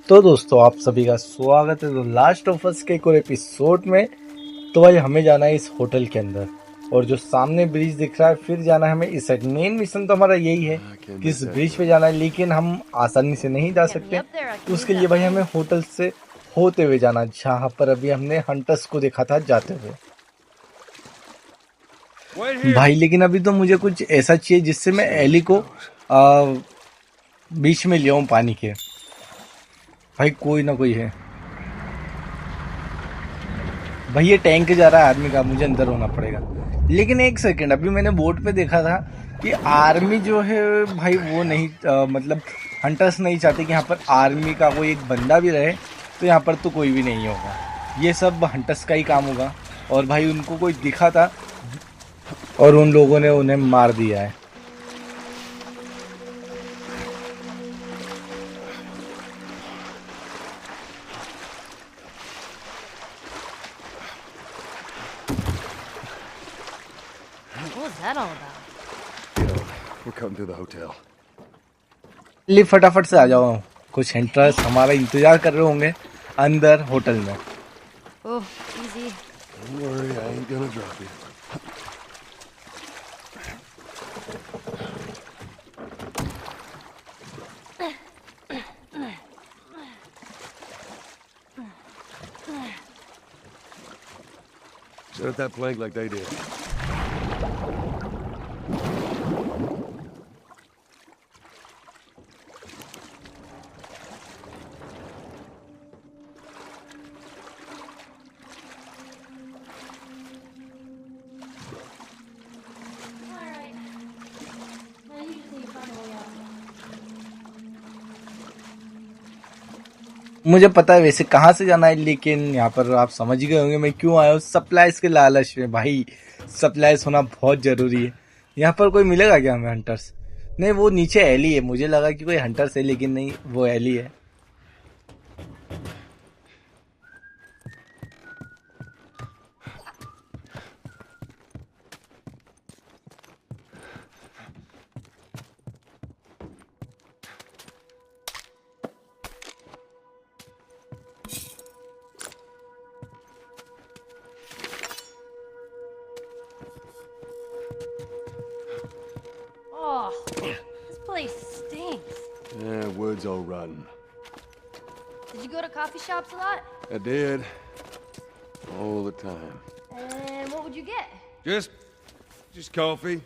तो दोस्तों आप सभी का स्वागत है तो लास्ट ऑफ अस के एक और एपिसोड में। तो भाई हमें जाना है इस होटल के अंदर और जो सामने ब्रिज दिख रहा है फिर जाना है हमें इस साइड। मेन मिशन तो हमारा यही है कि इस ब्रिज पे जाना है, लेकिन हम आसानी से नहीं जा सकते। तो उसके लिए भाई हमें होटल से होते हुए जाना, जहाँ पर अभी हमने हंटर्स को देखा था जाते हुए। भाई लेकिन अभी तो मुझे कुछ ऐसा चाहिए जिससे मैं एली को बीच में ले आऊं पानी के। भाई कोई ना कोई है। भाई ये टैंक जा रहा है आर्मी का, मुझे अंदर होना पड़ेगा। लेकिन एक सेकंड, अभी मैंने बोर्ड पे देखा था कि आर्मी जो है भाई वो नहीं मतलब हंटर्स नहीं चाहते कि यहाँ पर आर्मी का कोई एक बंदा भी रहे। तो यहाँ पर तो कोई भी नहीं होगा, ये सब हंटर्स का ही काम होगा। और भाई उनको कोई दिखा था और उन लोगों ने उन्हें मार दिया है। What was that all about? We're cutting through the hotel. लिए फटाफट से आ जाओ, कुछ हंटर्स हमारा इंतजार कर रहे होंगे अंदर होटल में। Oh, easy. Don't worry, I ain't gonna drop you. Set up that plank like they did. मुझे पता है वैसे कहाँ से जाना है, लेकिन यहाँ पर आप समझ गए होंगे मैं क्यों आया हूँ। सप्लाईज के लालच में भाई, सप्लाईज होना बहुत जरूरी है। यहाँ पर कोई मिलेगा क्या हमें हंटर्स? नहीं, वो नीचे एली है, मुझे लगा कि कोई हंटर्स है लेकिन नहीं, वो एली है। Oh, this place stinks. Yeah, wood's all rotten. Did you go to coffee shops a lot? I did. All the time. And what would you get? Just coffee.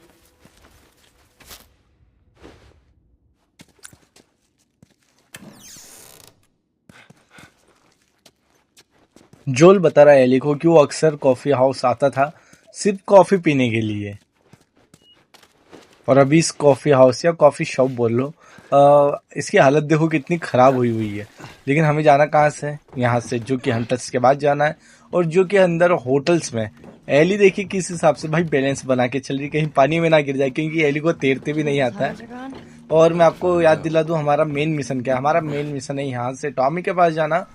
जोल बता रहा है एली को कि वो अक्सर कॉफी हाउस आता था सिर्फ कॉफी पीने के लिए। और अभी इस कॉफी हाउस या कॉफी शॉप बोल लो, इसकी हालत देखो कितनी खराब हुई हुई है। लेकिन हमें जाना कहाँ से? यहाँ से, जो कि हंटर्स के बाद जाना है और जो कि अंदर होटल्स में। एली देखिए किस हिसाब से भाई बैलेंस बना के चल रही, कहीं पानी में ना गिर जाए, क्योंकि एली को तैरते भी नहीं आता है। और मैं आपको याद दिला दूं हमारा मेन मिशन क्या है। हमारा मेन मिशन है यहाँ से टॉमी के पास जाना,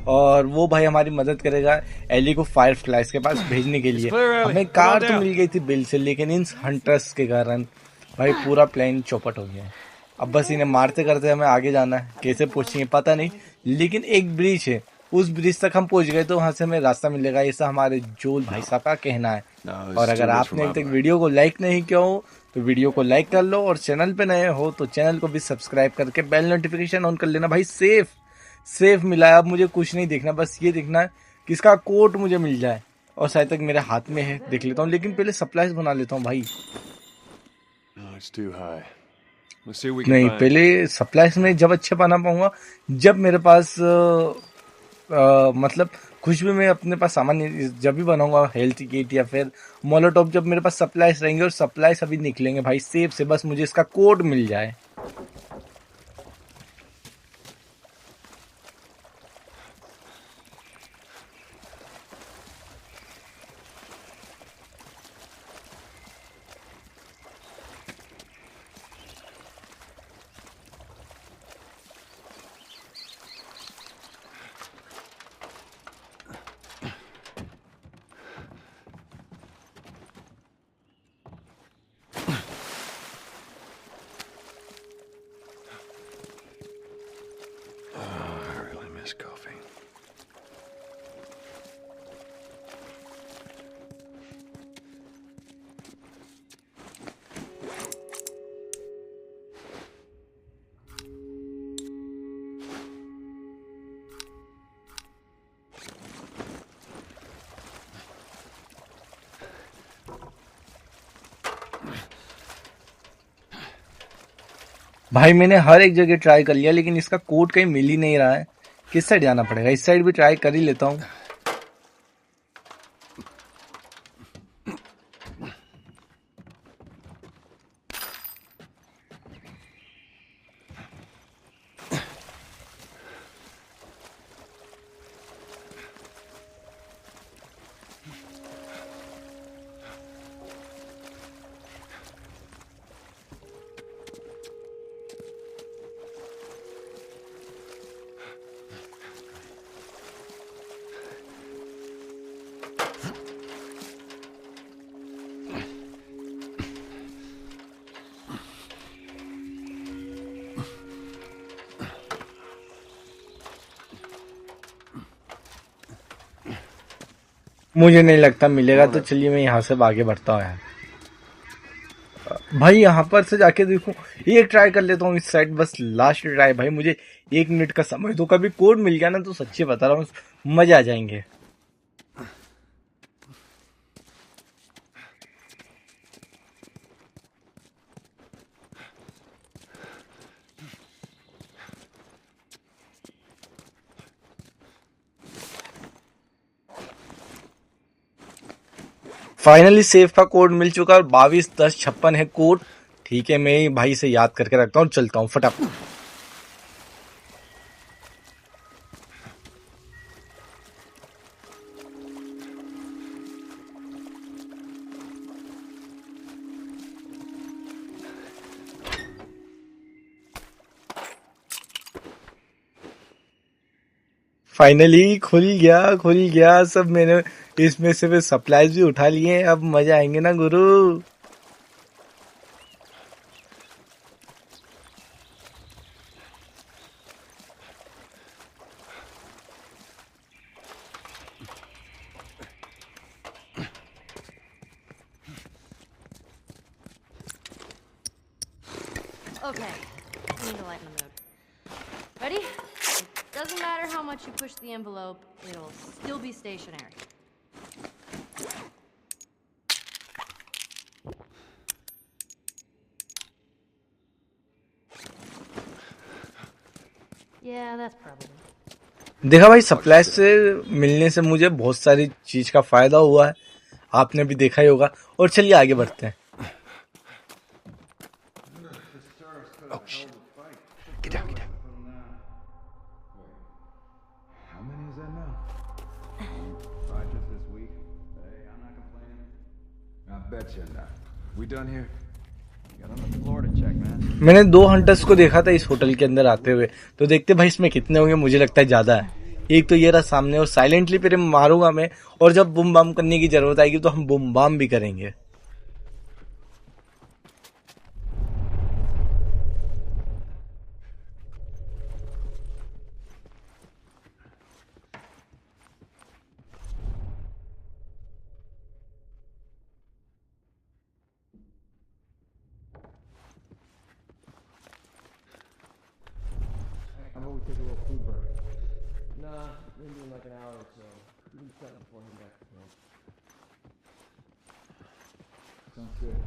और वो भाई हमारी मदद करेगा एली को फायर फ्लाइज के पास भेजने के लिए। हमें कार तो मिल गई थी बिल से, लेकिन इन हंटर्स के कारण भाई पूरा प्लान चौपट हो गया है। अब बस इन्हें मारते करते हमें आगे जाना है, कैसे पहुंचेंगे पता नहीं। लेकिन एक ब्रिज है, उस ब्रिज तक हम पहुंच गए तो वहां से हमें रास्ता मिलेगा, ऐसा हमारे जोल भाई साहब का कहना है। और अगर आपने अभी तक वीडियो को लाइक नहीं किया हो तो वीडियो को लाइक कर लो, और चैनल पे नए हो तो चैनल को भी सब्सक्राइब करके बेल नोटिफिकेशन ऑन कर लेना। भाई सेफ मिला है, अब मुझे कुछ नहीं देखना, बस ये देखना है कि इसका कोट मुझे मिल जाए। और शायद तक मेरे हाथ में है, देख लेता हूँ, लेकिन पहले सप्लाईज बना लेता हूँ भाई। No, it's too high. Let's see what we can नहीं, find. पहले सप्लाईज में जब अच्छे बना पाऊंगा, जब मेरे पास मतलब कुछ भी मैं अपने पास सामान जब भी बनाऊंगा, हेल्थ किट या फिर मोलोटॉप, जब मेरे पास सप्लाईज रहेंगे। और सप्लाईज अभी निकलेंगे भाई सेफ से, बस मुझे इसका कोड मिल जाए। भाई मैंने हर एक जगह ट्राई कर लिया लेकिन इसका कोड कहीं मिल ही नहीं रहा है। किस साइड जाना पड़ेगा? इस साइड भी ट्राई कर ही लेता हूँ। मुझे नहीं लगता मिलेगा, तो चलिए मैं यहाँ से आगे बढ़ता हूँ यार। भाई यहाँ पर से जाके देखूं, ये ट्राई कर लेता हूँ इस साइड, बस लास्ट ट्राई भाई। मुझे 1 मिनट का समय दो, कभी कोड मिल गया ना तो सच्ची बता रहा हूँ मजा आ जाएंगे। फाइनली सेफ का कोड मिल चुका है और 221056 है कोड। ठीक है, मैं भाई से याद करके रखता हूँ, चलता हूँ फटाफट। फाइनली खुल गया सब। मैंने इसमें से सप्लाईज भी उठा लिए हैं, अब मजा आएंगे ना गुरु। Okay, I need a lightning node. Ready? It doesn't matter how much you push the envelope, it'll still be stationary. Yeah, that's probably. देखा भाई, सप्लाई से मिलने से मुझे बहुत सारी चीज का फायदा हुआ है, आपने भी देखा ही होगा। और चलिए आगे बढ़ते हैं। Oh shit! Get down, get down. How many is that now? 5 just this week. Hey, I'm not complaining. I bet you not. We done here? Got on the floor to check, man. मैंने 2 hunters को देखा था इस hotel के अंदर आते हुए, तो देखते भाई इसमें कितने होंगे। मुझे लगता है ज्यादा है। एक तो ये रहा सामने, और साइलेंटली फिर मारूंगा मैं, और जब बुम बाम करने की जरूरत आएगी तो हम बुम बाम भी करेंगे। How about we take a little food break? Nah, maybe in like an hour or so. You can set before heading back to camp. Sounds good.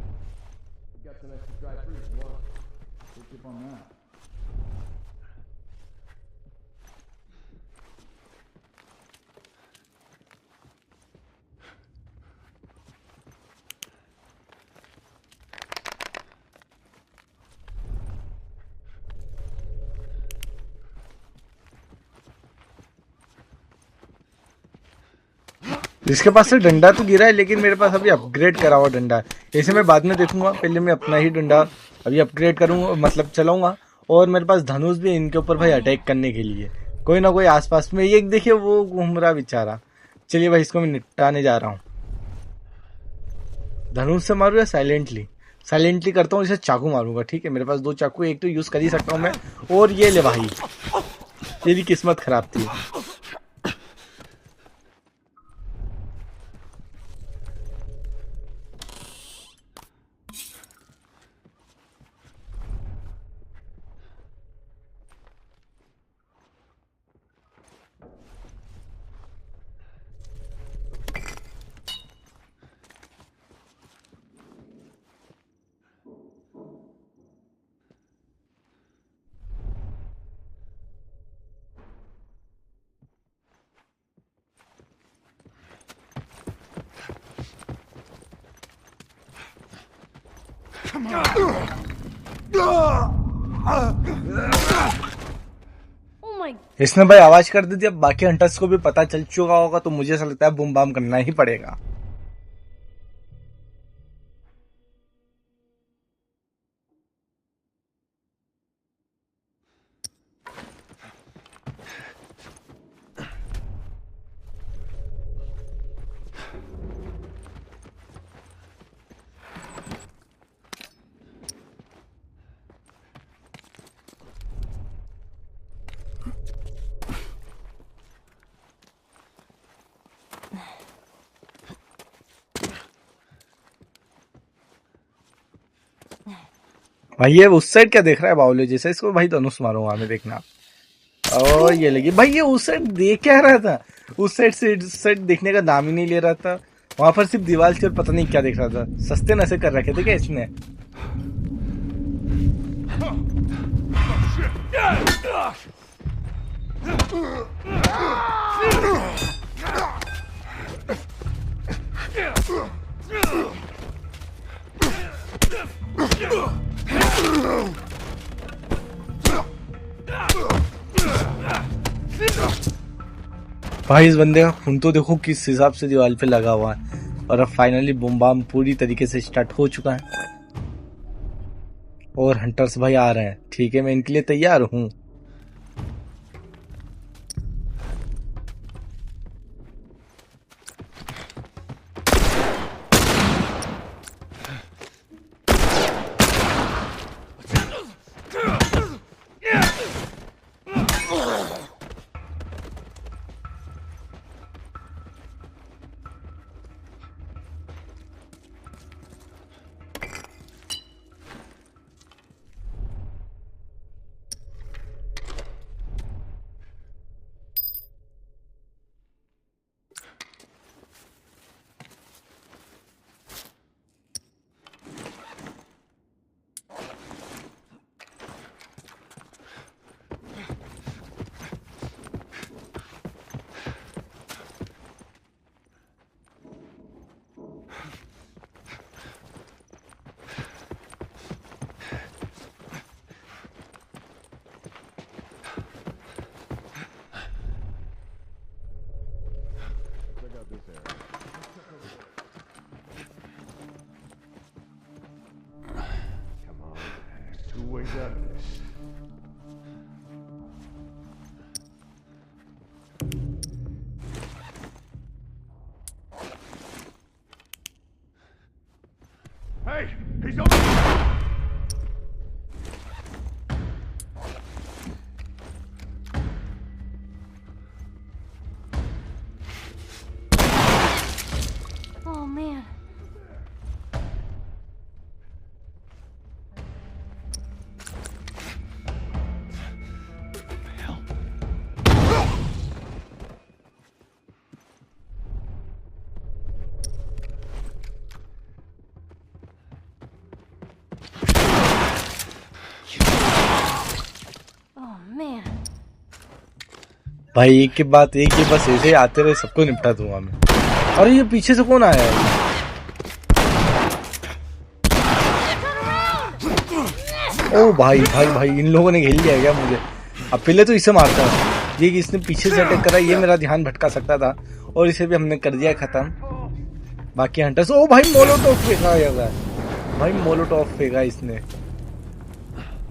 We got some extra dry fruit if you want. We'll keep on that. जिसके पास से डंडा तो गिरा है, लेकिन मेरे पास अभी upgrade करा हुआ डंडा है। ऐसे मैं बाद में देखूंगा, पहले मैं अपना ही डंडा अभी अपग्रेड करूंगा, मतलब चलाऊंगा। और मेरे पास धनुष भी है इनके ऊपर भाई अटैक करने के लिए। कोई ना कोई आसपास में, ये देखिए वो घूम रहा बेचारा। चलिए भाई, इसको मैं निपटाने जा रहा हूँ। धनुष से मारू या साइलेंटली? साइलेंटली करता हूँ, इसे चाकू मारूंगा। ठीक है, मेरे पास 2 चाकू, एक तो यूज कर ही सकता हूँ मैं। और ये ले भाई, तेरी किस्मत खराब थी। Oh my. इसने भाई आवाज कर दी थी, अब बाकी हंटर्स को भी पता चल चुका होगा, तो मुझे ऐसा लगता है बूम बाम करना ही पड़ेगा। भाई ये उस साइड क्या देख रहा है बावली जैसे, इसको भाई धनुष मारूंगा मैं, देखना। और ये लगी भाई, ये उस साइड देख क्या रहा था, उस साइड से इस साइड देखने का नाम ही नहीं ले रहा था। वहां पर सिर्फ दीवार से पता नहीं क्या देख रहा था। सस्ते नशे कर रखे थे क्या इसने? भाई इस बंदे का खून तो देखो किस हिसाब से दीवार पे लगा हुआ है। और अब फाइनली बूम बाम पूरी तरीके से स्टार्ट हो चुका है और हंटर्स भाई आ रहे हैं। ठीक है, मैं इनके लिए तैयार हूँ। Come on. There's two ways out of this. Hey! He's over! Oh man. Oh man. भाई एक के बाद एक ही, बस ऐसे ही आते रहे, सबको निपटा दूंगा मैं। और ये पीछे से कौन आया है? ओ भाई भाई भाई, इन लोगों ने घेर लिया क्या मुझे? अब पहले तो इसे मारता है, ये कि इसने पीछे से अटैक करा, ये मेरा ध्यान भटका सकता था और इसे भी हमने कर दिया खत्म। बाकी हंटर्स, ओ भाई मोलोटॉफ फेंका गया, भाई मोलोटॉफ फेंका इसने।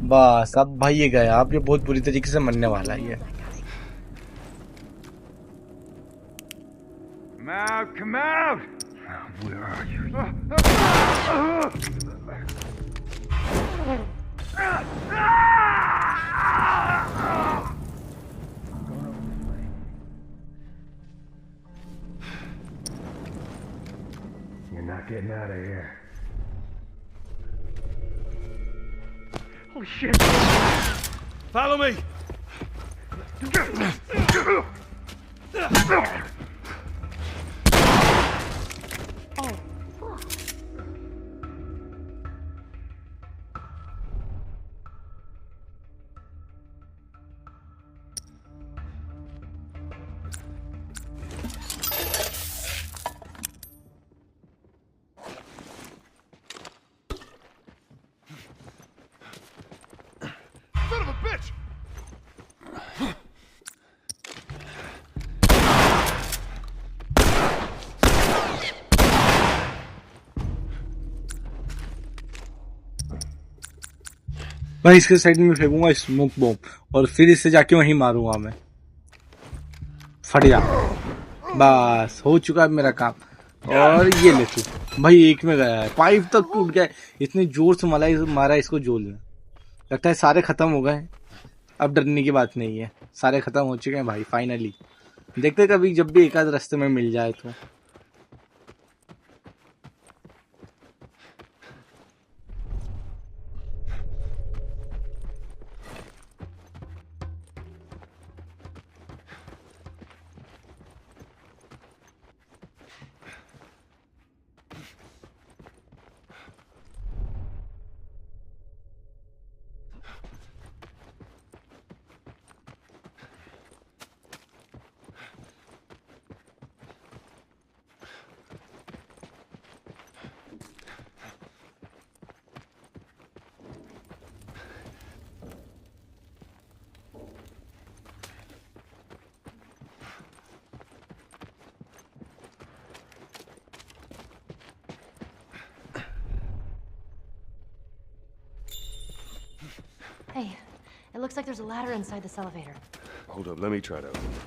बस अब भाई ये गया, अब ये बहुत बुरी तरीके से मरने वाला है ये। Come out! Come out! Where are you? You're not getting out of here. Holy shit! Follow me! भाई इसके साइड में फेंकूंगा स्मोक बॉम्ब और फिर इसे जाके वहीं मारूंगा मैं। फट जा। बस हो चुका है मेरा काम। और ये ले तू। भाई एक में गया है, पाइप तक टूट गया है। इतने जोर से मारा इसको जोल ने। लगता है सारे खत्म हो गए। अब डरने की बात नहीं है, सारे खत्म हो चुके हैं भाई फाइनली। देखते कभी जब भी एक आध रास्ते में मिल जाए तो। Hey, it looks like there's a ladder inside this elevator. Hold up, let me try to open it.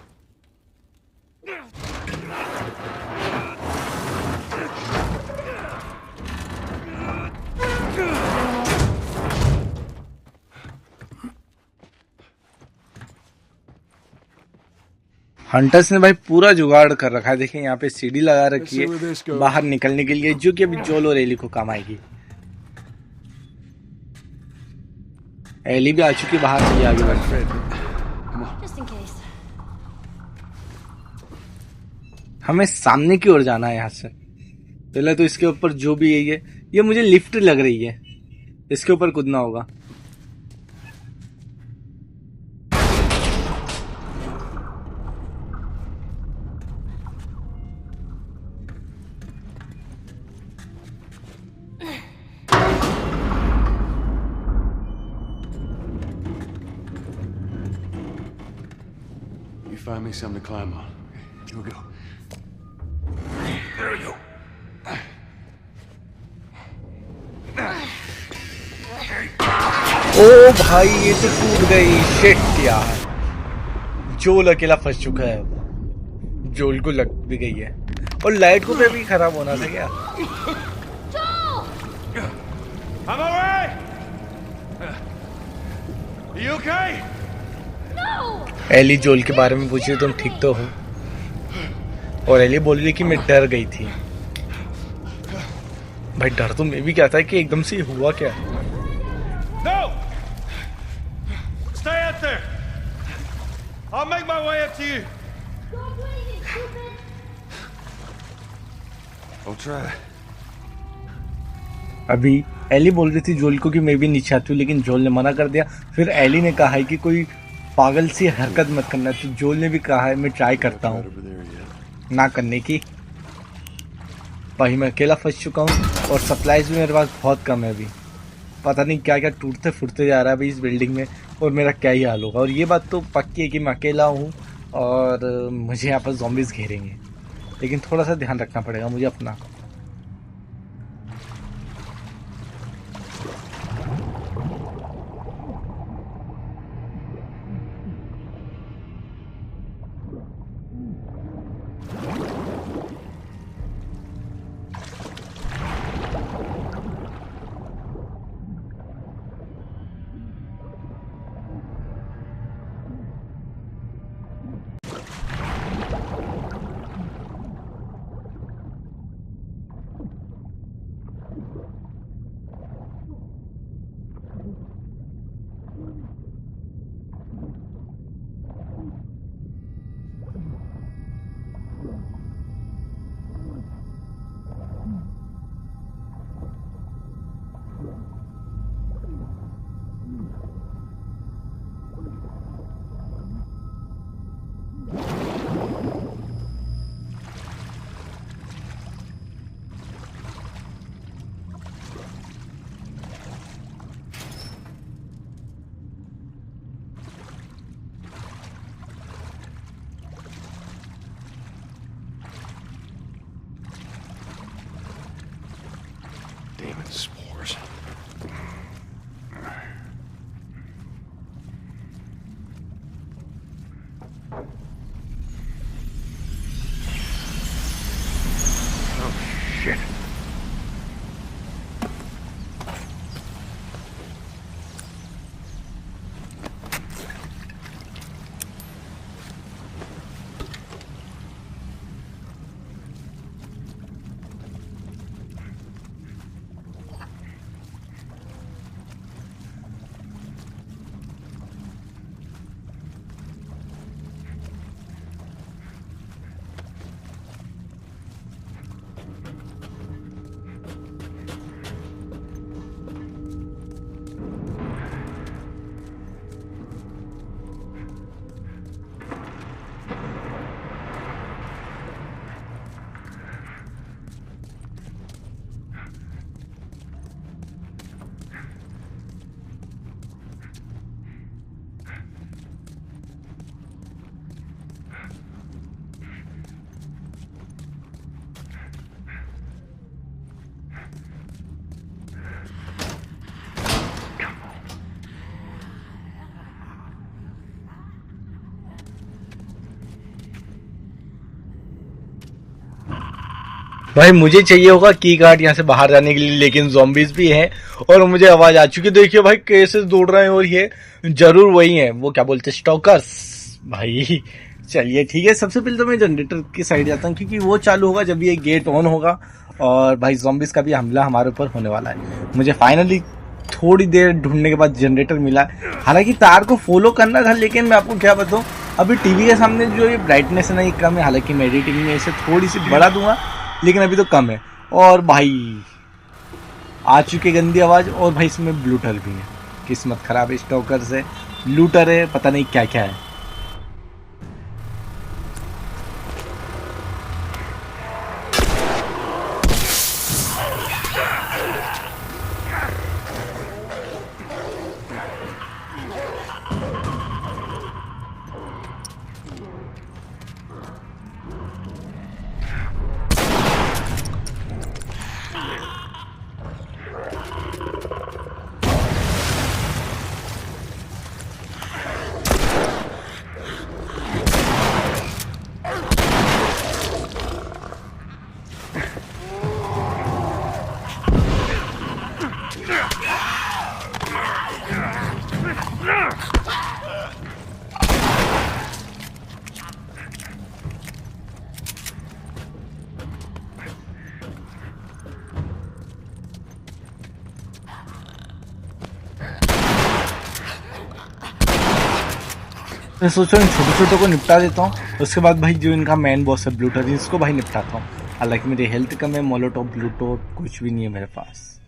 Hunters ने भाई पूरा जुगाड़ कर रखा है। देखिए यहाँ पे सीढ़ी लगा रखी है बाहर निकलने के लिए, जो कि अभी जोल और एली को काम आएगी। एली भी आ चुकी बाहर से आगे बढ़। Just in case. हमें सामने की ओर जाना है यहाँ से। पहले तो इसके ऊपर जो भी है ये मुझे लिफ्ट लग रही है, इसके ऊपर कूदना होगा। You find me something to climb on. Here we go. There we go. ओ भाई ये तो टूट गई। शिट यार, जोल अकेला फंस चुका है। जोल को लग भी गई है और लाइट को भी खराब होना था क्या? I'm alright. Are you okay? Ellie Joel के बारे में पूछी तुम ठीक तो हो, और एली बोल रही कि मैं डर गई थी। भाई डर तो मैं भी क्या था कि एकदम से हुआ क्या। No! Stay out there. I'll make my way up to you. I'll try. अभी एली बोल रही थी जोल को कि मैं भी नीचे आती हूँ, लेकिन जोल ने मना कर दिया। फिर एली ने कहा है कि कोई पागल सी हरकत मत करना, तो जोल ने भी कहा है मैं ट्राई करता हूँ ना करने की। भाई मैं अकेला फंस चुका हूँ और सप्लाईज भी मेरे पास बहुत कम है। अभी पता नहीं क्या क्या टूटते फूटते जा रहा है अभी इस बिल्डिंग में, और मेरा क्या ही हाल होगा। और ये बात तो पक्की है कि मैं अकेला हूँ और मुझे यहाँ पर ज़ॉम्बीज़ घेरेंगे, लेकिन थोड़ा सा ध्यान रखना पड़ेगा मुझे अपना। भाई मुझे चाहिए होगा की कार्ड यहाँ से बाहर जाने के लिए, लेकिन zombies भी हैं और मुझे आवाज आ चुकी है। देखिए भाई कैसे दौड़ रहे हैं, और ये जरूर वही है, वो क्या बोलते हैं, स्टॉकर्स भाई। चलिए ठीक है, सबसे पहले तो मैं जनरेटर की साइड जाता हूँ, क्योंकि वो चालू होगा जब ये गेट ऑन होगा। और भाई zombies का भी हमला हमारे ऊपर होने वाला है। मुझे फाइनली थोड़ी देर ढूंढने के बाद जनरेटर मिला। हालांकि तार को फॉलो करना था, लेकिन मैं आपको क्या बताऊं, अभी टीवी के सामने जो ये ब्राइटनेस है ना, ये कम है। हालांकि मैं एडिटिंग में इसे थोड़ी सी बढ़ा दूंगा, लेकिन अभी तो कम है। और भाई आ चुकी गंदी आवाज, और भाई इसमें ब्लूटर भी है। किस्मत खराब है, स्टॉकर से लूटर है, पता नहीं क्या क्या है। मैं सोच रहा हूँ छोटे छोटे को निपटा देता हूँ, उसके बाद भाई जो इनका मेन बॉस है ब्लूटर, इसको भाई निपटाता हूँ। हालांकि मेरी हेल्थ कम है, मोलोटॉप ब्लूटॉप कुछ भी नहीं है मेरे पास।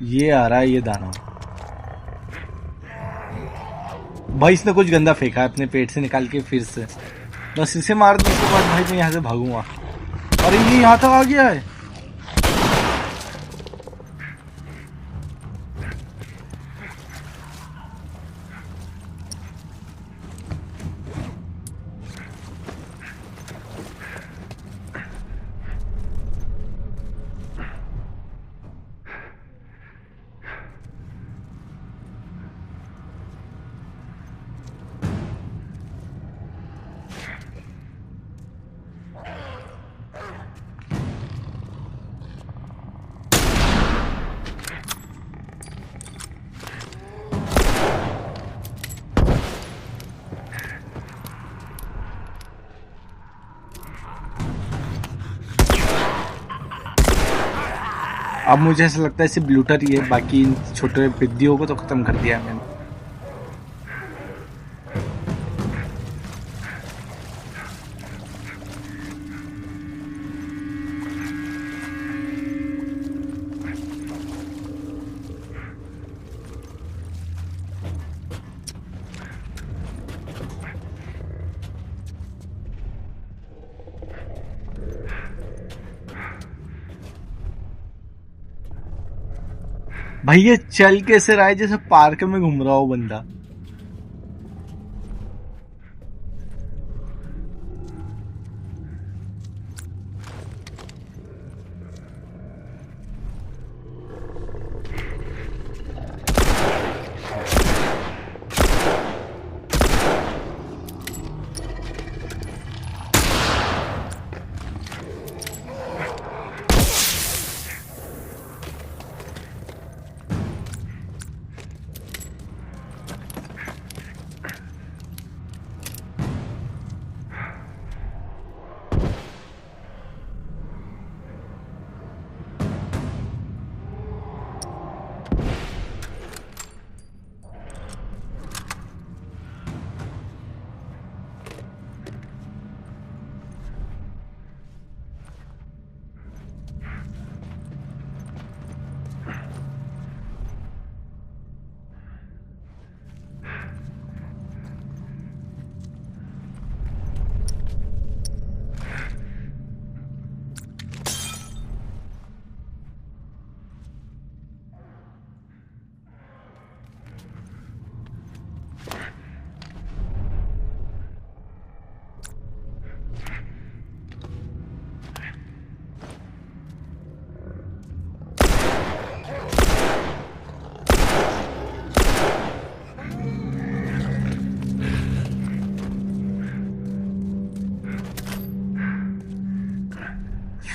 ये आ रहा है ये दाना, भाई इसने कुछ गंदा फेंका है अपने पेट से निकाल के, फिर से बस इसे मार दो, उसके बाद भाई मैं यहाँ से भागूंगा। अरे ये यहाँ तक आ गया है। अब मुझे ऐसा लगता है सिर्फ ब्लूटर ही है, बाकी इन छोटे पिद्दियों को तो खत्म कर दिया मैंने। भाई ये चल कैसे रहा है जैसे पार्क में घूम रहा हो बंदा।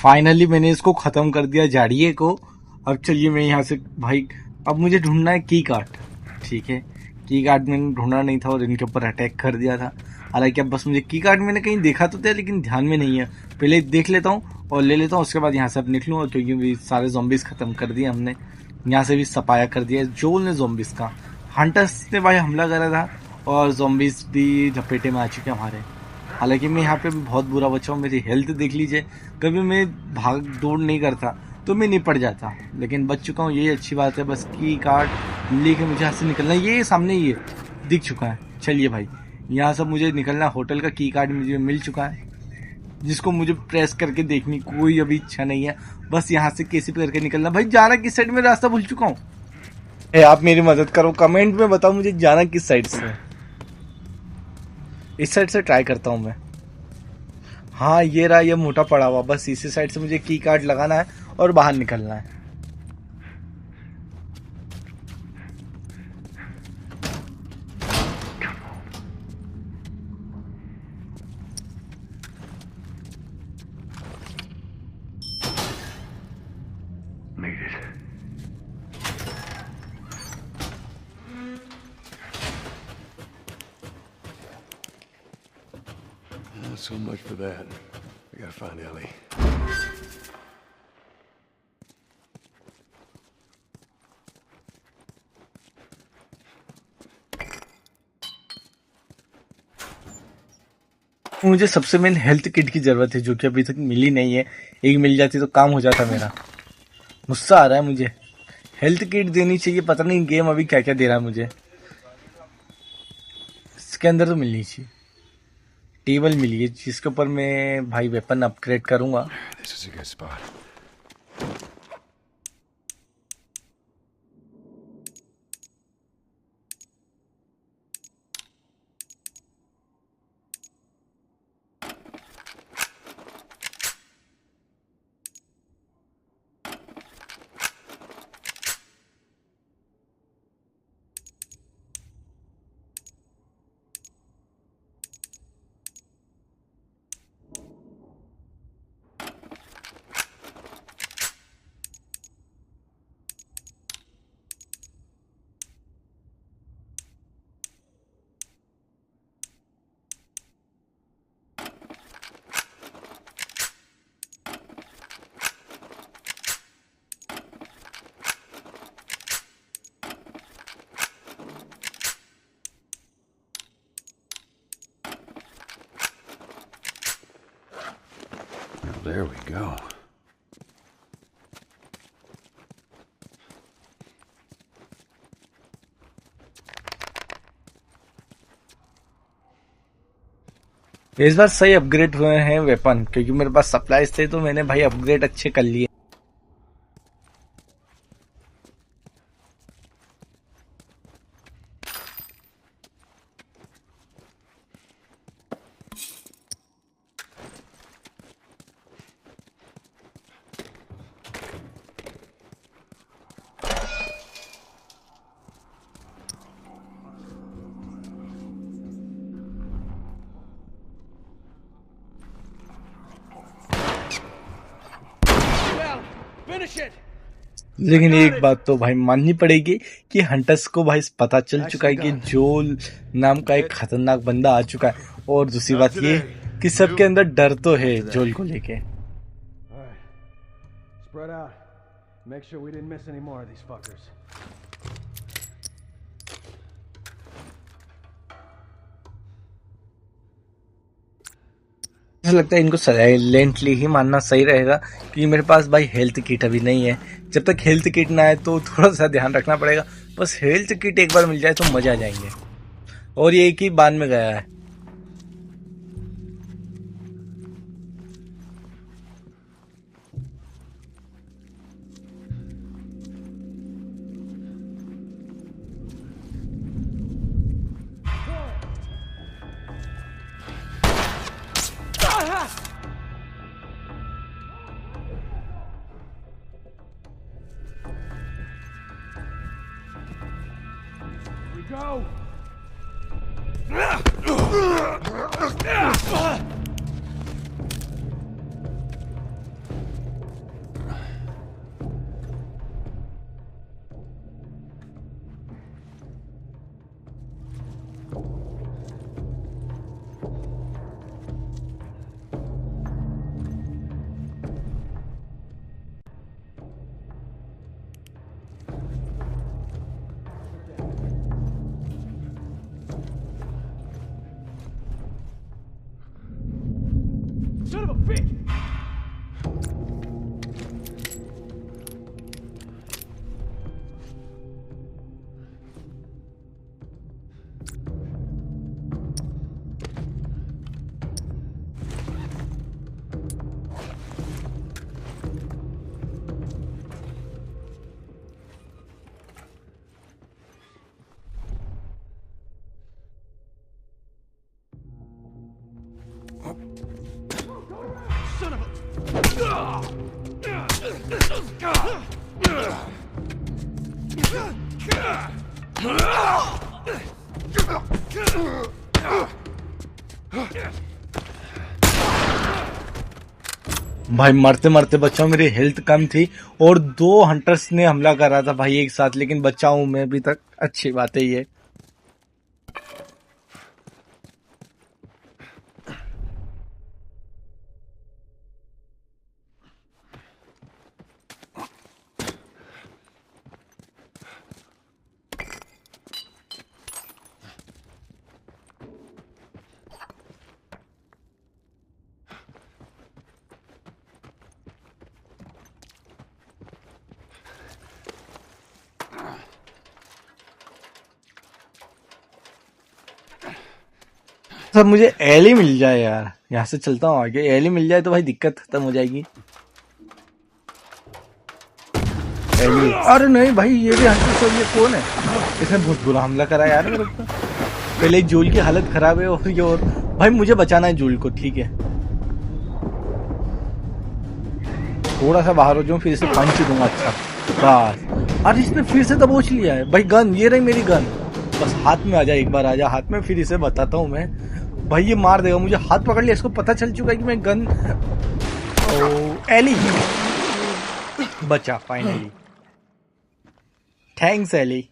फाइनली मैंने इसको खत्म कर दिया झाड़िए को। अब चलिए मैं यहाँ से भाई, अब मुझे ढूंढना है की कार्ड। ठीक है, की कार्ड मैंने ढूंढा नहीं था और इनके ऊपर अटैक कर दिया था। हालांकि अब बस मुझे की कार्ड मैंने कहीं देखा तो था लेकिन ध्यान में नहीं है। पहले देख लेता हूँ और ले लेता हूँ, उसके बाद यहाँ से अब निकलूँगा क्योंकि भी सारे ज़ॉम्बीज़ खत्म कर दिए हमने। यहाँ से भी सफाया कर दिया जोल ने ज़ॉम्बीज़ का। हंटर्स ने भाई हमला करा था और ज़ॉम्बीज़ भी झपेटे में आ चुके हैं हमारे। हालांकि मैं यहाँ पे बहुत बुरा बच्चा हूँ, मेरी हेल्थ देख लीजिए। कभी मैं भाग दौड़ नहीं करता तो मैं निपट जाता, लेकिन बच चुका हूँ, यही अच्छी बात है। बस की कार्ड लेके मुझे यहाँ से निकलना है। ये सामने ये दिख चुका है। चलिए भाई, यहाँ से मुझे निकलना। होटल का की कार्ड मुझे मिल चुका है, जिसको मुझे प्रेस करके देखने की कोई अभी इच्छा नहीं है। बस यहाँ से कैसे भी करके निकलना। भाई जाना किस साइड में, रास्ता भूल चुका हूँ। आप मेरी मदद करो, कमेंट में बताओ मुझे जाना किस साइड से। इस साइड से ट्राई करता हूँ मैं। हाँ ये रहा, ये मोटा पड़ा हुआ, बस इसी साइड से मुझे की कार्ड लगाना है और बाहर निकलना है। Made it. So much for that. I gotta find Ellie. मुझे सबसे मेन हेल्थ किट की जरूरत है, जो कि अभी तक मिली नहीं है। एक मिल जाती तो काम हो जाता मेरा। गुस्सा आ रहा है मुझे। हेल्थ किट देनी चाहिए, पता नहीं गेम अभी क्या क्या दे रहा है मुझे। इसके अंदर तो मिलनी चाहिए। टेबल मिली है जिसके ऊपर मैं भाई वेपन अपग्रेड करूंगा। This is a good spot. There we go. इस बार सही अपग्रेड हुए हैं वेपन, क्योंकि मेरे पास सप्लाईज थे तो मैंने भाई अपग्रेड अच्छे कर लिए। लेकिन एक बात तो भाई माननी पड़ेगी कि हंटर्स को भाई पता चल चुका है कि जोल नाम का एक खतरनाक बंदा आ चुका है। और दूसरी बात ये कि सबके अंदर डर तो है जोल को लेके। Spread out. Make sure we didn't miss any more of these fuckers. मुझे लगता है इनको साइलेंटली ही मानना सही रहेगा, क्योंकि मेरे पास भाई हेल्थ किट अभी नहीं है। जब तक हेल्थ किट ना आए तो थोड़ा सा ध्यान रखना पड़ेगा। बस हेल्थ किट एक बार मिल जाए तो मजा आ जाएंगे। और ये एक ही बांध में गया है। Go! Son of a bitch! Son of a... भाई मरते मरते बचाओ, मेरी हेल्थ कम थी और 2 हंटर्स ने हमला करा था भाई एक साथ, लेकिन बचाऊं मैं अभी तक। अच्छी बात है ये। सब मुझे एली मिल जाए यार, यहाँ से चलता हूँ आगे। एली मिल जाए तो भाई दिक्कत खत्म हो जाएगी। एली, अरे नहीं भाई, ये भी हंटर सब, ये कौन है? इसने बहुत बुरा हमला करा यार मेरे ऊपर। पहले जूल की हालत खराब है और ये, और भाई मुझे बचाना है जूल को, ठीक है। थोड़ा सा बाहर हो जाऊं, फिर इसे पंच दूंगा। अच्छा बस, अरे इसने फिर से दबोच लिया है भाई। गन, ये रही मेरी गन। बस हाथ में आ जा, एक बार आ जा हाथ में, फिर इसे बताता हूँ मैं। भाई ये मार देगा मुझे, हाथ पकड़ लिया। इसको पता चल चुका है कि मैं गन। ओ एली, बचा finally. Thanks Ellie.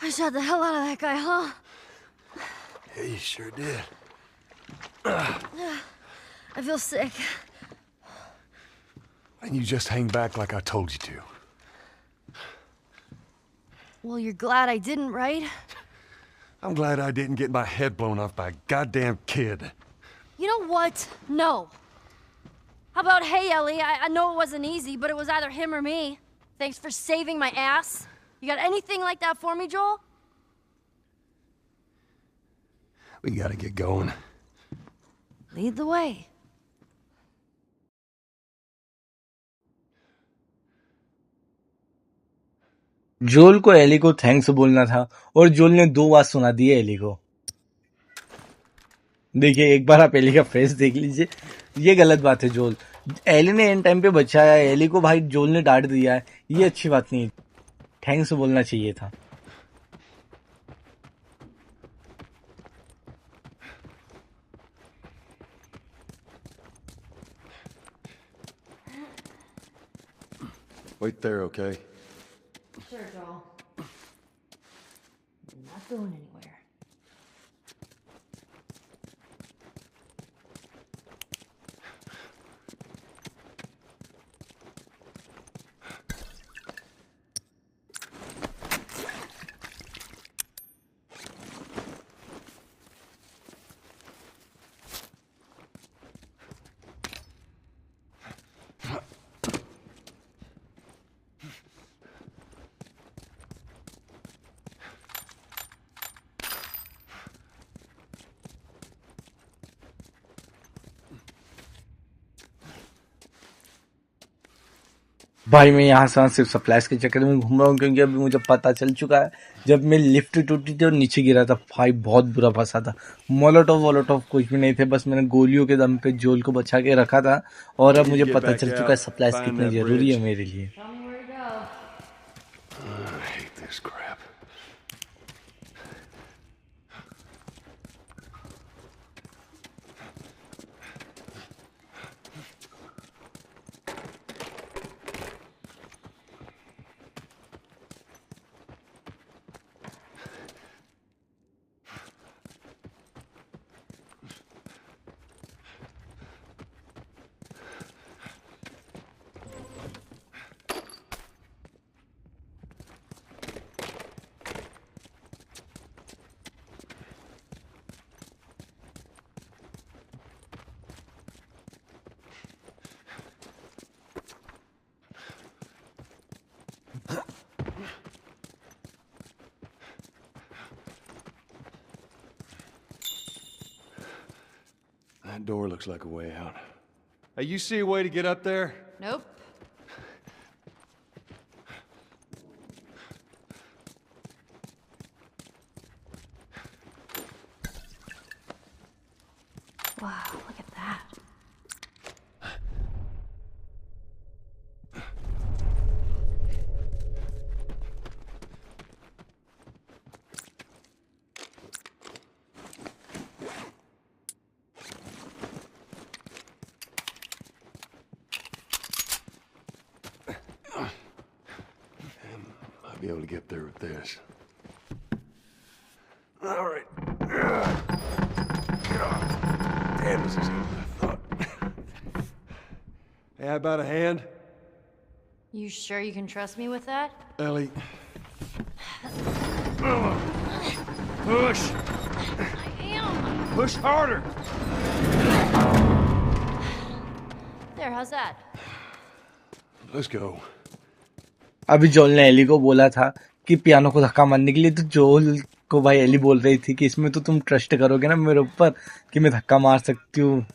I shot the hell out of that guy, huh? Yeah, you sure did. I feel sick. And you just hang back like I told you to. Well, you're glad I didn't, right? I'm glad I didn't get my head blown off by a goddamn kid. You know what? No. How about, hey, Ellie, I know it wasn't easy, but it was either him or me. Thanks for saving my ass. You got anything like that for me, Joel? We gotta get going. Lead the way. जोल को Eli को thanks बोलना था और जोल ने 2 बार सुना दी Eli को। देखिए एक बार आप एली का फेस देख लीजिए, ये गलत बात है। जोल, एली ने एंड टाइम पे बचाया, एली को भाई जोल ने डांट दिया है, ये अच्छी बात नहीं। थैंक्स बोलना चाहिए था। Wait there, okay? Sure, Joel. Not going anywhere. भाई मैं यहाँ से सिर्फ सप्लाइज के चक्कर में घूम रहा हूँ, क्योंकि अभी मुझे पता चल चुका है जब मैं लिफ्ट टूटी थी और नीचे गिरा था, भाई बहुत बुरा फंसा था। मोलोटोव वोलोटोव कुछ भी नहीं थे, बस मैंने गोलियों के दम पे जोल को बचा के रखा था। और अब मुझे पता चल चुका है सप्लाइज कितनी जरूरी है मेरे लिए। Tell me where to go. I hate this crap. That door looks like a way out. Hey, you see a way to get up there? Nope. Wow, look at that. I'll be able to get up there with this. All right. Damn, this is easier than I thought. Hey, how about a hand? You sure you can trust me with that? Ellie. Push! I am. Push harder! There, how's that? Let's go. अभी जोल ने Eli को बोला था कि piano को धक्का मारने के लिए, तो जोल को भाई एली बोल रही थी कि इसमें तो तुम ट्रस्ट करोगे ना मेरे ऊपर कि मैं धक्का मार सकती हूँ।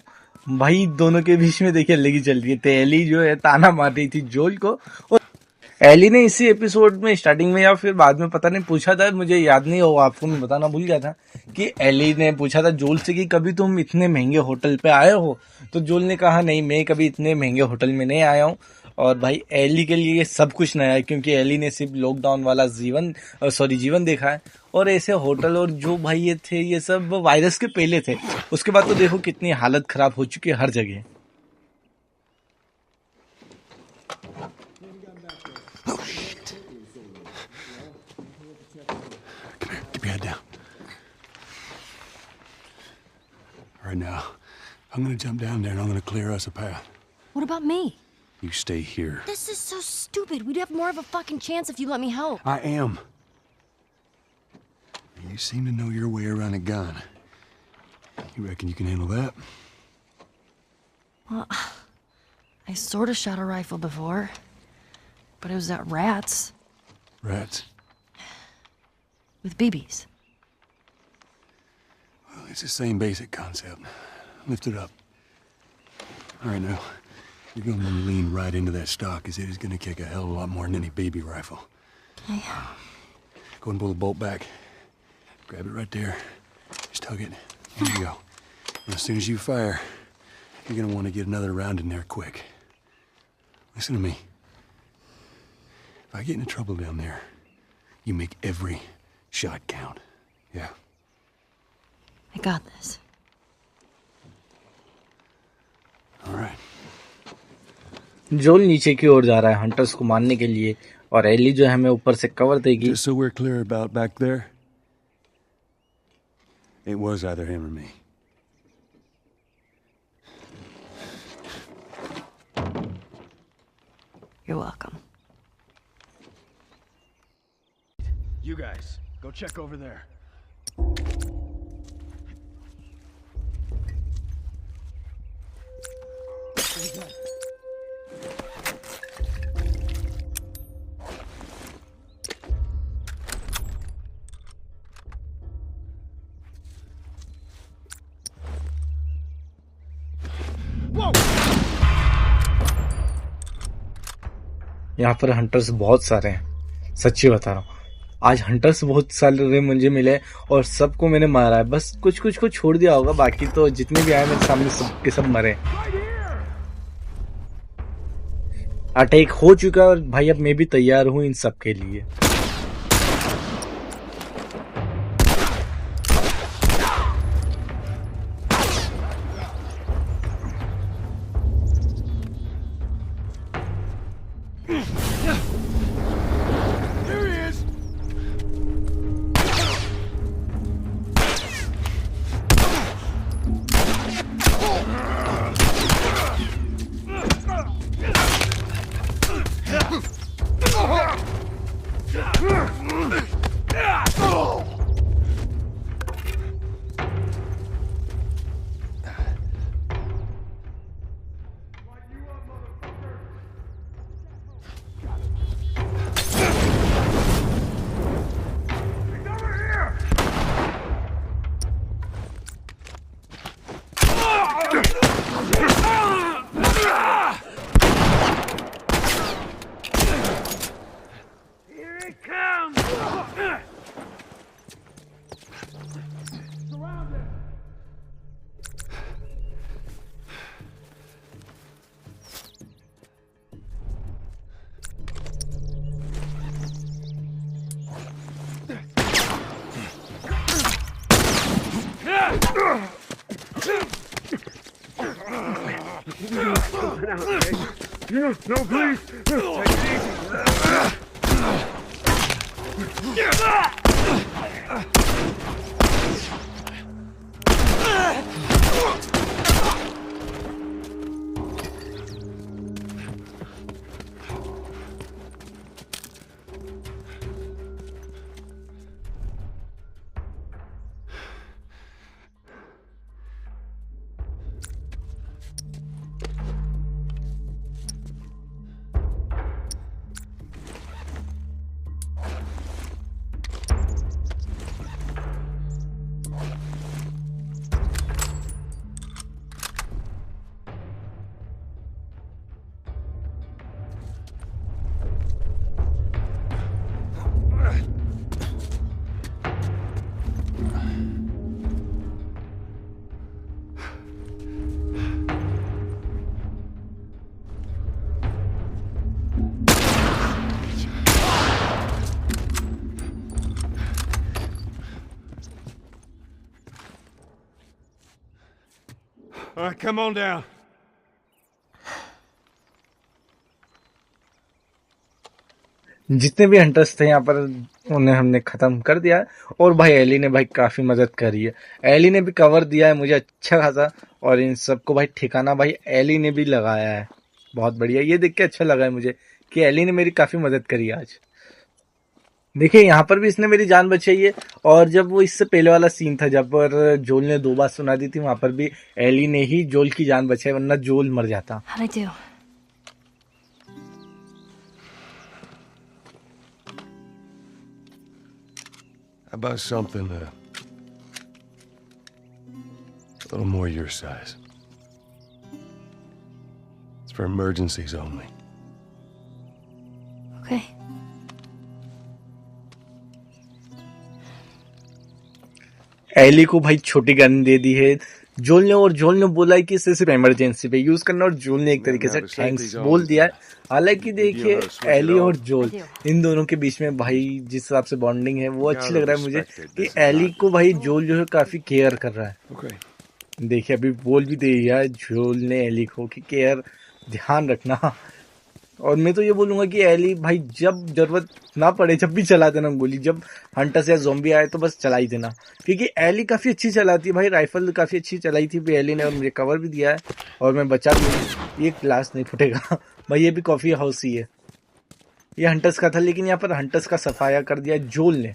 भाई दोनों के बीच में देखिए लगी चल रही थी। एली जो है ताना मार रही थी जोल को, और एली ने इसी एपिसोड में स्टार्टिंग में या फिर बाद में पता नहीं पूछा था, मुझे याद नहीं होगा, आपको मैं बताना भूल गया था कि एली ने पूछा था जोल से कि कभी तुम इतने महंगे होटल पे आए हो, तो जोल ने कहा नहीं, मैं कभी इतने महंगे होटल में नहीं आया हूँ। और भाई एली के लिए ये सब कुछ नया है, क्योंकि एली ने सिर्फ लॉकडाउन वाला जीवन देखा है, और ऐसे होटल और जो भाई ये थे ये सब वायरस के पहले थे। उसके बाद तो देखो कितनी हालत खराब हो चुकी है हर जगह। Oh, shit. Come here, keep your head down. All right, now, I'm gonna jump down there and I'm gonna clear us a path. What about me? You stay here. This is so stupid. We'd have more of a fucking chance if you let me help. I am. You seem to know your way around a gun. You reckon you can handle that? Well, I sort of shot a rifle before, but it was at rats Rats. with BBs. Well, it's the same basic concept. Lift it up. All right, now. You're going to want to lean right into that stock, because it is going to kick a hell of a lot more than any baby rifle. Okay. Go and pull the bolt back. Grab it right there. Just tug it. There you go. And as soon as you fire, you're going to want to get another round in there quick. Listen to me. If I get into trouble down there, you make every shot count. Yeah? I got this. All right. जोल नीचे की ओर जा रहा है hunters को मारने के लिए, और एली जो है हमें ऊपर से कवर देगी। Just so we're clear about back there, it was either him or me. You're welcome. You guys, go check over there. यहाँ पर हंटर्स बहुत सारे हैं, सच्ची बता रहा हूँ। आज हंटर्स बहुत सारे मुझे मिले और सबको मैंने मारा है, बस कुछ कुछ को छोड़ दिया होगा, बाकी तो जितने भी आए मेरे सामने सबके सब मरे। अटैक हो चुका है और भाई अब मैं भी तैयार हूँ इन सब के लिए। calm down, okay? No, please. Take it easy. All right, come on down. जितने भी हंटर्स थे यहाँ पर उन्हें हमने खत्म कर दिया है। और भाई एली ने भाई काफी मदद करी है। एली ने भी कवर दिया है मुझे अच्छा खासा, और इन सबको भाई ठिकाना भाई एली ने भी लगाया है। बहुत बढ़िया, ये देख के अच्छा लगा है मुझे कि एली ने मेरी काफी मदद करी है आज। देखिए यहाँ पर भी इसने मेरी जान बचाई है। और जब वो इससे पहले वाला सीन था जब पर जोल ने 2 बार सुना दी थी, वहां पर भी एली ने ही जोल की जान बचाई, वरना जोल मर जाता। How'd I do? How about something a little more your size? It's for emergencies only. Okay. Ellie को भाई छोटी गन दे दी है जोल ने, और जोल ने बोला है कि इसे सिर्फ इमरजेंसी पे यूज करना, और जोल ने एक तरीके से थैंक्स बोल दिया है। हालांकि देखिए एली और जोल इन दोनों के बीच में भाई जिस हिसाब से बॉन्डिंग है वो अच्छी लग रहा है मुझे कि एली को भाई जोल जो है काफी केयर कर रहा है। Okay. देखिए अभी बोल भी दिया है जोल ने एली को कि केयर ध्यान रखना। और मैं तो ये बोलूंगा कि एली भाई जब जरूरत ना पड़े जब भी चला देना गोली, जब हंटर्स या ज़ॉम्बी आए तो बस चला ही देना, क्योंकि एली काफी अच्छी चलाती है भाई। राइफल काफी अच्छी चलाई थी भी एली ने, और मुझे कवर भी दिया है और मैं बचा भी हूं। ये ग्लास नहीं फूटेगा भाई। ये भी कॉफी हाउस ही है, ये हंटर्स का था, लेकिन यहाँ पर हंटर्स का सफाया कर दिया जोल ने।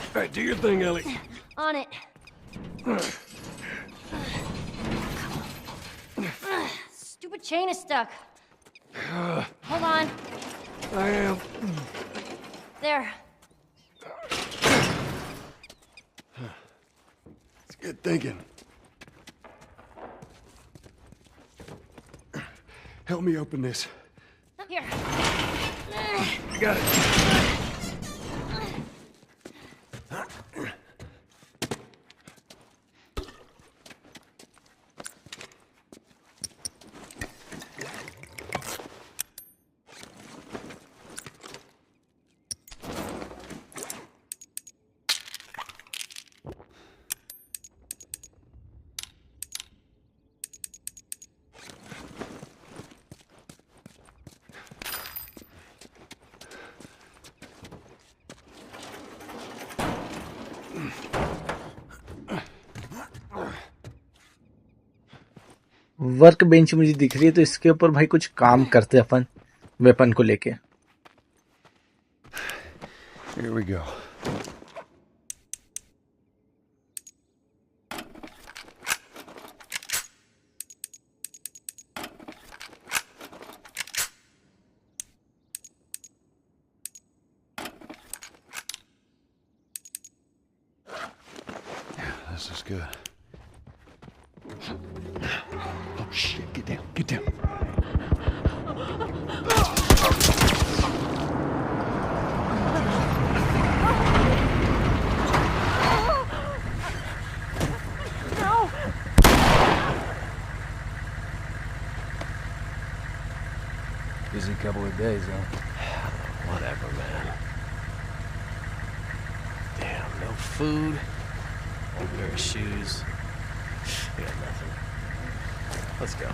All right, do your thing, Ellie. On it. Stupid chain is stuck. Hold on. I am. There. It's good thinking. Help me open this. Here. I got it. Work bench मुझे दिख रही है, तो इसके ऊपर भाई कुछ काम करते अपन वेपन को लेके। Here we go. Yeah, this is good. Oh shit, get down, get down. Busy couple of days, huh? Whatever, man. Damn, no food, no pair of shoes. We got nothing. Let's go.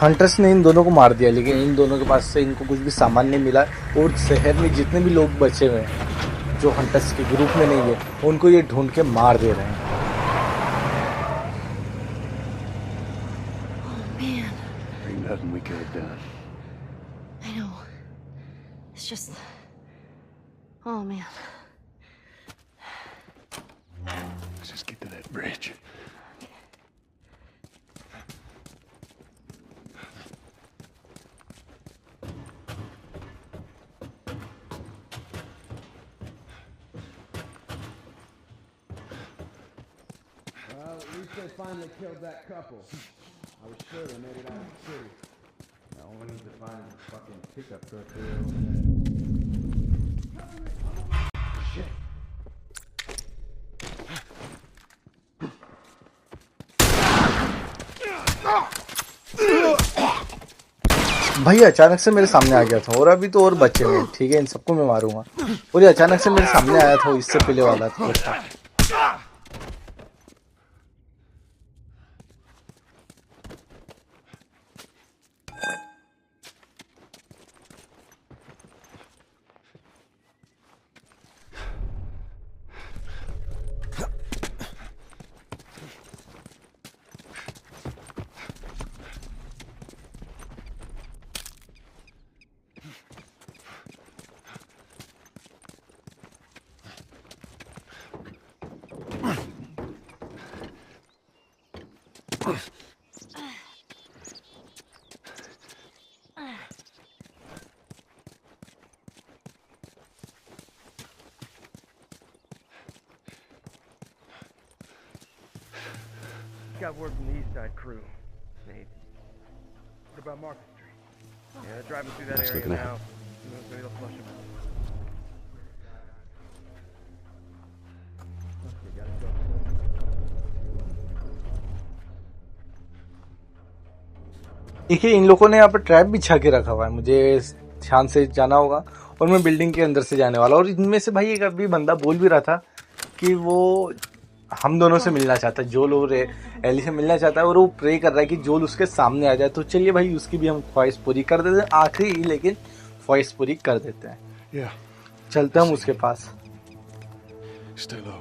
Hunters ने इन दोनों को मार दिया, लेकिन इन दोनों के पास से इनको कुछ भी सामान नहीं मिला, और शहर में जितने भी लोग बचे हुए हैं जो हंटर्स के ग्रुप में नहीं है, उनको ये ढूंढ के मार दे रहे हैं। Ain't nothing we could have done. I know. It's just... Oh, man. Let's just get to that bridge. Well, at least they finally killed that couple. I was sure they made it out of the city. Now we need to find the fucking pickup truck there. Shit. भाई अचानक से मेरे सामने आ गया था, और अभी तो और बचे हुए हैं, ठीक है, इन सबको मैं मारूंगा। और ये अचानक से मेरे सामने आया था, इससे पहले वाला था। Got word from the East Side crew. Nate. What about Market Street? Yeah, they're driving through that Nice area looking now. out. Who knows, maybe they'll flush him out. देखिए, इन लोगों ने यहाँ पर ट्रैप बिछा के रखा हुआ है, मुझे ध्यान से जाना होगा, और मैं बिल्डिंग के अंदर से जाने वाला। और इनमें से भाई एक अभी बंदा बोल भी रहा था कि वो हम दोनों से मिलना चाहता है, जोल और एली से मिलना चाहता है, और वो प्रे कर रहा है कि जोल उसके सामने आ जाए। तो चलिए भाई, उसकी भी हम ख्वाहिश पूरी कर देते हैं, आखिरी ही लेकिन ख्वाहिश पूरी कर देते हैं। Yeah. चलते हम उसके पास। Stay low.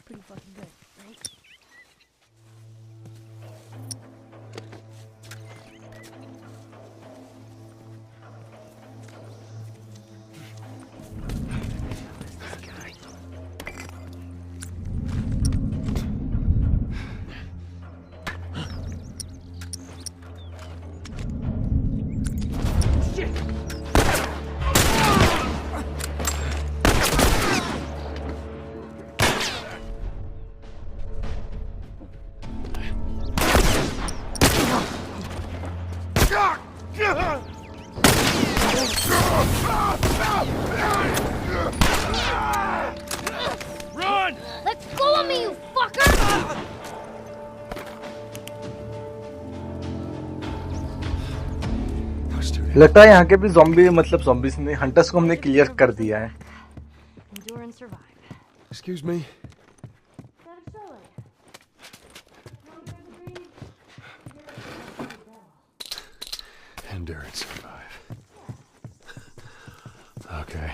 Pretty fucking good, right? Run! Let go of me, you fucker! लगता है यहाँ के भी ज़ॉम्बी मतलब ज़ॉम्बीज ने हंटर्स को हमने क्लियर कर दिया है। Endure and survive. Excuse me? Endure and survive. Okay.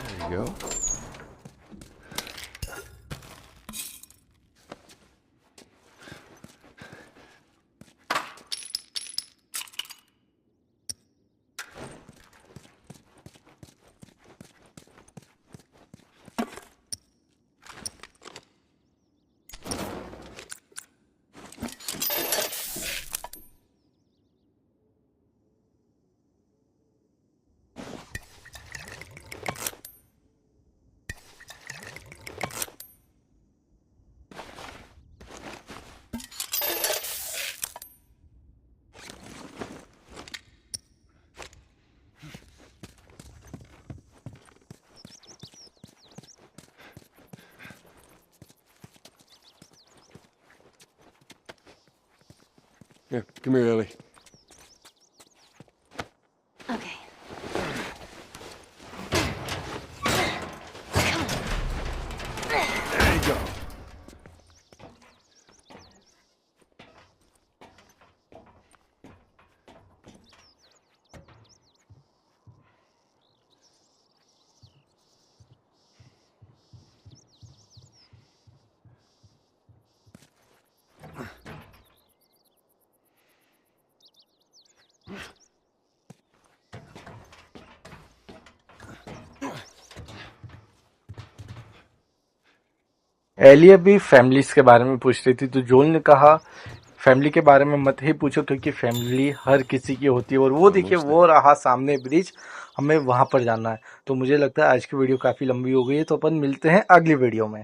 There you go. Here, come here, Ellie. Okay. There you go. Ellie अभी फैमिलीज के बारे में पूछ रही थी तो जोल ने कहा फैमिली के बारे में मत ही पूछो क्योंकि फैमिली हर किसी की होती है और वो देखिए वो रहा सामने ब्रिज, हमें वहां पर जाना है। तो मुझे लगता है आज की वीडियो काफी लंबी हो गई है तो अपन मिलते हैं अगली वीडियो में।